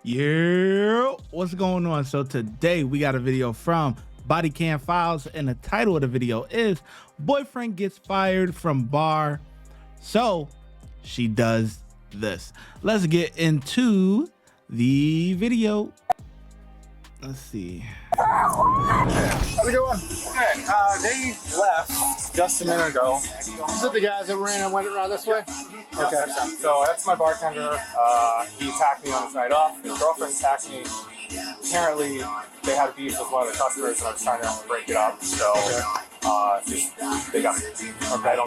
Yeah, what's going on? So today we got a video from Bodycam Files, and the title of the video is Boyfriend Gets Fired from Bar, so she does this. Let's get into the video. Let's see. How's it going? Okay, they left just a minute ago. Is it the guys that ran and went around this way? Yeah, okay. So that's my bartender. He attacked me on his night off. His girlfriend attacked me. Apparently, they had beef with one of the customers, and I was trying to break it up. So, they got me. Okay.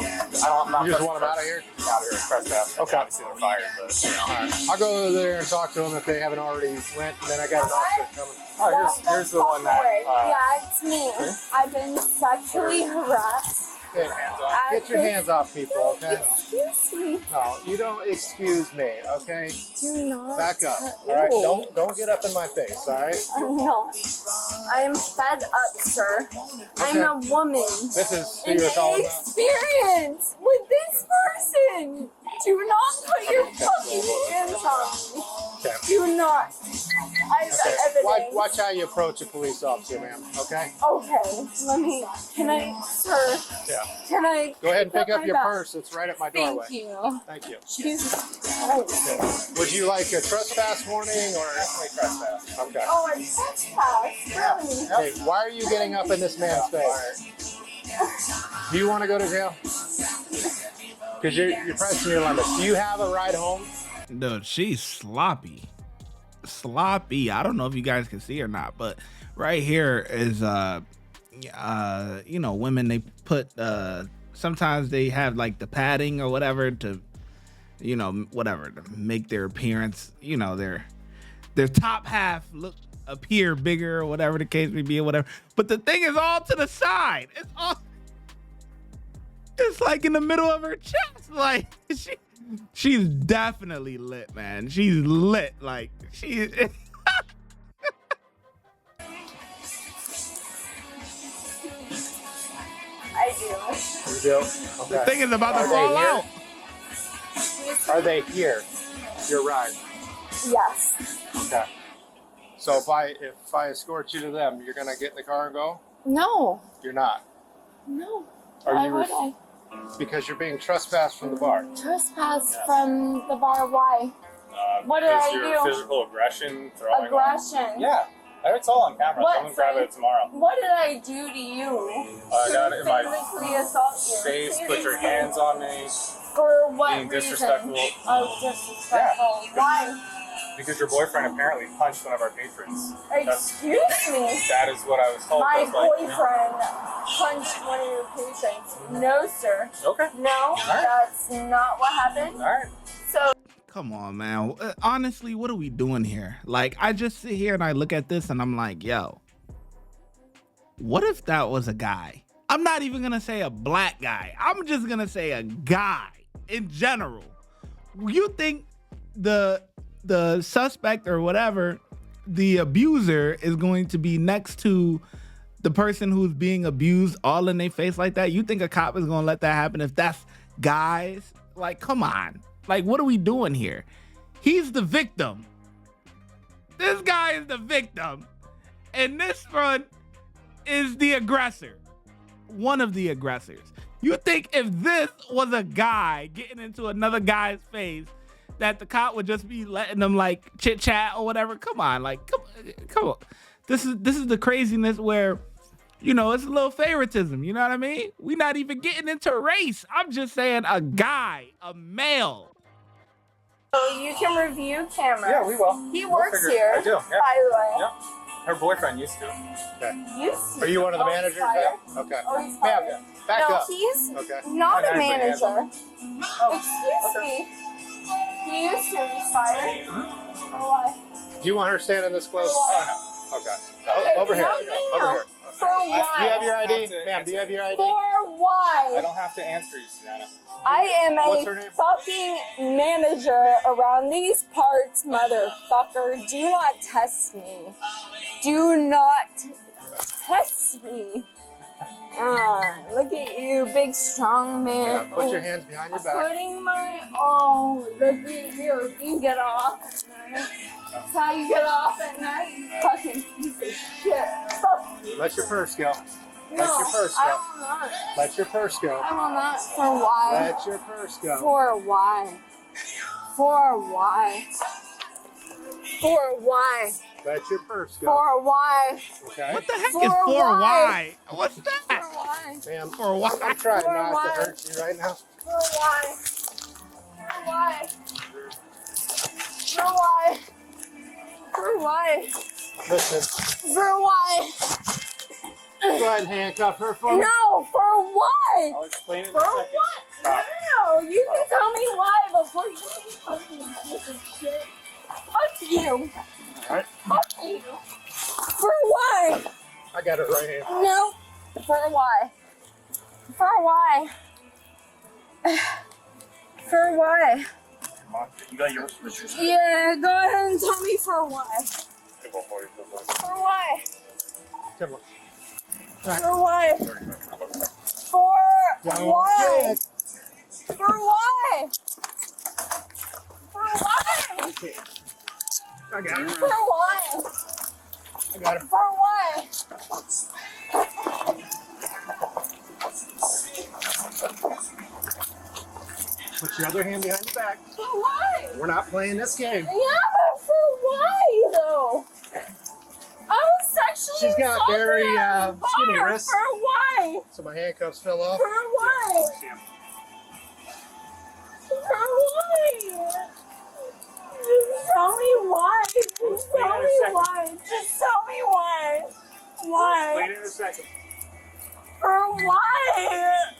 I'm not. You just want them out of here? Out of here, trespass. Okay. Obviously, they're fired, but you know. All right. I'll go over there and talk to them if they haven't already went, and then I got an officer coming. Oh, here's the one that. Yeah, it's me. I've been sexually harassed. Okay. Get your hands off people, okay? Excuse me. No, you don't excuse me, okay? Do not. Back up, all right? Don't get up in my face, all right? No. I am fed up, sir. I'm a woman. This is who An you're calling about? experience with this person. Do not put your fucking hands on me. Okay. Do not. I've got evidence. Watch how you approach a police officer, ma'am, okay? Okay. Can I, sir? Yeah. Can I? Go ahead and pick up my your bag? purse. It's right at my doorway. Thank you. Thank you. Jesus Christ. Would you like a trespass warning or? Definitely trespass. Okay. Oh, a trespass. Really? Hey, why are you getting up in this man's face? Do you want to go to jail? Because you're pressing your limits. Do you have a ride home? Dude, she's sloppy. I don't know if you guys can see or not, but right here is you know, women, they put sometimes they have like the padding or whatever to, you know, whatever, to make their appearance, you know, their top half appear bigger or whatever the case may be or whatever. But the thing is all to the side. It's like in the middle of her chest. Like she's definitely lit, man. She's lit. Like she I do. You do? Okay. The thing is about to fall out. Are they here? Your ride. Yes. Okay. So if I escort you to them, you're gonna get in the car and go? No. You're not. No. Are Why you would I? Because you're being trespassed from the bar. Trespass from the bar. Why? What did I Your do? physical aggression, throwing. Aggression. Yeah, it's all on camera. What? Someone grab it tomorrow. What did I do to you? I got it in my Physically assault you. face. Put your hands on me. For what Being reason? disrespectful. Oh, disrespectful. Yeah. Why? Because your boyfriend apparently punched one of our patrons. Excuse me. That is what I was told. My That's like, boyfriend punched one of your patrons. No, sir. Okay. No, right. that's not what happened. All right. So. Come on, man. Honestly, what are we doing here? Like, I just sit here and I look at this and I'm like, yo, what if that was a guy? I'm not even gonna say a black guy. I'm just gonna say a guy in general. You think the suspect or whatever, the abuser, is going to be next to the person who's being abused all in their face like that? You think a cop is gonna let that happen if that's guys? Like, come on. Like, what are we doing here? He's the victim. This guy is the victim. And this one is the aggressor. One of the aggressors. You think if this was a guy getting into another guy's face, that the cop would just be letting them like chit chat or whatever? Come on, like come on. This is the craziness where, you know, it's a little favoritism. You know what I mean? We're not even getting into race. I'm just saying a guy, a male. So you can review cameras. Yeah, we will. He We'll works figure- here. I do, yeah. By the way. Yep. Her boyfriend used to. Okay. You Are you one of the Oh, managers? he's fired? Okay. Oh, he's Ma'am, fired. back No, up. he's Okay. not a Okay. manager. Oh, Excuse me. He used to be fired. Why? Do you want her standing this close? Oh, no. Okay. Over here. No. Over here. For why? Do you have your ID? Have to- Ma'am, do you have your ID? For I why? don't have to answer you, Susanna. I am What's her a name? fucking manager around these parts, motherfucker. Do not test me. Do not test me. Look at you, big strong man. Yeah, put your hands behind your back. Putting my look at you. You get off. That's how you get off at night, you fucking piece of shit. Fuck you. Let your purse go. No, Let your purse I go. will not. Let your purse go. I will not. For why? Let your purse go. For why? For why? For why? Let your purse go. For why? Okay. What the heck For is for why? why? What's For that? why? Ma'am, For why? I'm trying For not why? to hurt you right now. For why? For why? For why? For why? Listen, For why? go ahead and handcuff her for me. No, for why? I'll explain it in For a what? second. No, you can tell me why before you fucking piece of shit. Fuck you. Alright. Fuck you. For why? I got it right here. No. For why? For why? For why? You got yours, Mr. Yeah, go ahead and tell me for why. For why? Come on. For why? For Don't why? get For why? For why? it. I got it. For why? I got it. For why? Put your other hand behind your back. For why? We're not playing this game. Yeah, but for why though? I was sexually She's got assaulted very, at the skinny bar. wrists. For why? So my handcuffs fell off. For why? For why? Just tell me why. Just tell me why. Just tell me why. Why? Explain it in a second. For why?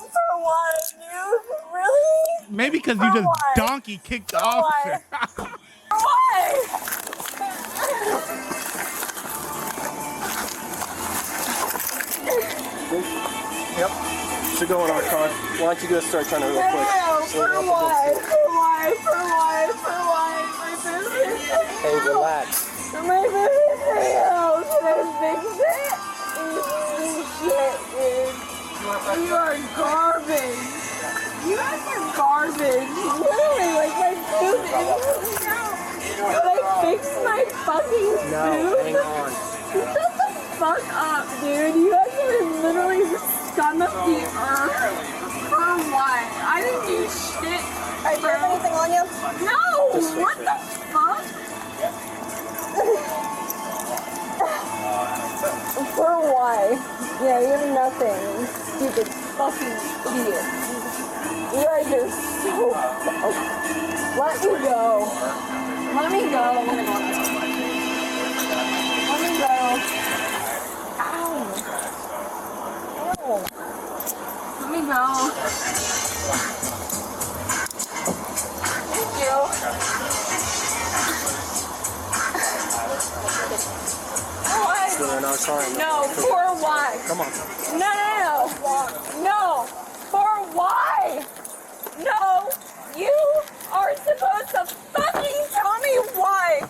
For why, dude? Really? Maybe because For you just why? donkey kicked the For officer. For why? Yep. So go in our car. Why don't you go start trying to real quick? No, for why? For why? For why? For why? My business. Hey, relax. My business failed. Can I fix it? Shit, dude. You are garbage. You guys are garbage. Literally, like my food is. Can I fix my fucking food? No, hang on. Shut the fuck up, dude. You guys are literally the scum of the earth. For what? I didn't do shit. Are you have anything on you? No! What the fuck? For why? Yeah, you have nothing. Stupid fucking idiot. You guys are so. Let me go. Let me go. Let me go. Ow. Ow. Let me go. Thank you. Why? Go in our car. No, for why? Come on. No. No. For why? No. You are supposed to fucking tell me why.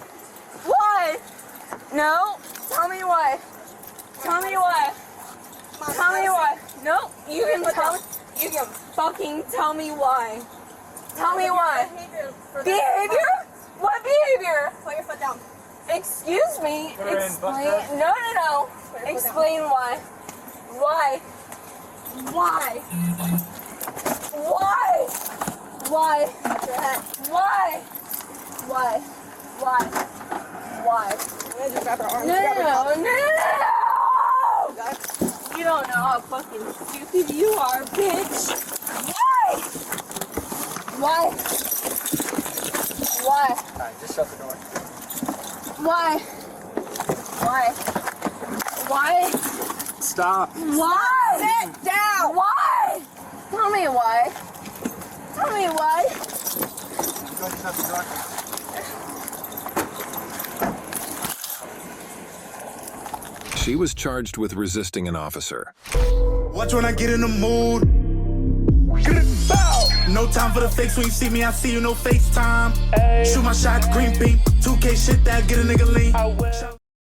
Why? No. Tell me why. Tell me why. Tell me why. No. You can tell. You can fucking tell me why. Tell me why. Behavior? What behavior? Put your foot down. Excuse me. Put her in, Explain. Buster. No. Put your foot Explain why. Why? Why? Why? Why? Touch your head. Why? Why? Why? Why? I'm gonna just grab her arm. No. Got it? You don't know how fucking stupid you are, bitch. Why? Why? Why? Alright, just shut the door. Why? Why? Why? Stop. Why? Sit down. Why? Tell me why. Tell me why. Go ahead and shut the door. She was charged with resisting an officer. Watch when I get in the mood. No time for the fakes. When you see me, I see you, no FaceTime. Shoot my shot, green beam. 2K shit that get a nigga lean.